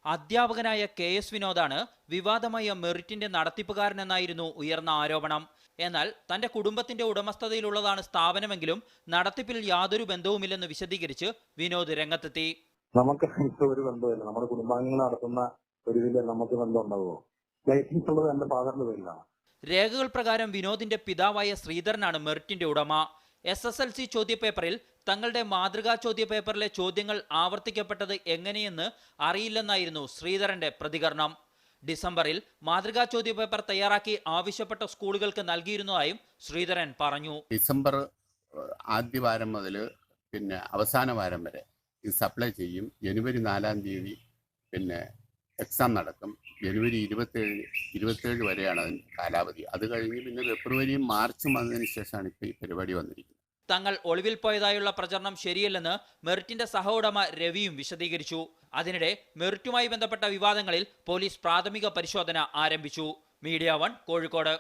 അധ്യാപകനായ KS വിനോദാണ് വിവാദമായ മെറിറ്റിന്റെ നടത്തിപ്പുകാരനെന്നായിരുന്നു ഉയർന്ന ആരോപണം. എന്നാൽ തന്റെ കുടുംബത്തിന്റെ ഉടമസ്ഥതയിലുള്ളതാണ് സ്ഥാപനമെങ്കിലും നടത്തിപ്പിൽ യാതൊരു ബന്ധവുമില്ലെന്ന് വിശദീകരിച്ച് വിനോദ് രംഗത്തെത്തി. നമുക്ക് ഒരു ബന്ധമില്ല. നമ്മുടെ കുടുംബാംഗങ്ങൾ നടത്തുന്ന ഒരു ഇതിൽ നമുക്ക് ബന്ധം ഉണ്ടാവുമോ? ലൈസൻസ് ഉള്ളത് എന്റെ ഫാദറിന്റെ പേരിലാണ്. രേഖകൾ പ്രകാരം വിനോദിന്റെ പിതാവായ ശ്രീധരനാണ് മെറിറ്റിന്റെ ഉടമ. SSLC ചോദ്യപേപ്പറിൽ തങ്ങളുടെ മാതൃകാ ചോദ്യപേപ്പറിലെ ചോദ്യങ്ങൾ ആവർത്തിക്കപ്പെട്ടത് എങ്ങനെയെന്ന് അറിയില്ലെന്നായിരുന്നു ശ്രീധരന്റെ പ്രതികരണം. ഡിസംബറിൽ മാതൃകാ ചോദ്യപേപ്പർ തയ്യാറാക്കി ആവശ്യപ്പെട്ട സ്കൂളുകൾക്ക് നൽകിയിരുന്നതായും ശ്രീധരൻ പറഞ്ഞു. ഡിസംബർ ആദ്യവാരം മുതൽ പിന്നെ അവസാന വാരം വരെ ഇത് സപ്ലൈ ചെയ്യും. ജനുവരി 4-ാം തീയതി പിന്നെ എക്സാം നടക്കും. ജനുവരി 27 വരെയാണ് അതിൻ്റെ കാലാവധി. അത് കഴിഞ്ഞ് പിന്നെ ഫെബ്രുവരിയും മാർച്ചും വന്നതിന് ശേഷമാണ് ഇപ്പോൾ ഈ പരിപാടി വന്നിരിക്കുന്നത്. തങ്ങൾ ഒളിവിൽ പോയതായുള്ള പ്രചരണം ശരിയല്ലെന്ന് മെറിറ്റിന്റെ സഹ ഉടമ രവിയും വിശദീകരിച്ചു. അതിനിടെ മെറിറ്റുമായി ബന്ധപ്പെട്ട വിവാദങ്ങളിൽ പോലീസ് പ്രാഥമിക പരിശോധന ആരംഭിച്ചു. മീഡിയ 1 കോഴിക്കോട്.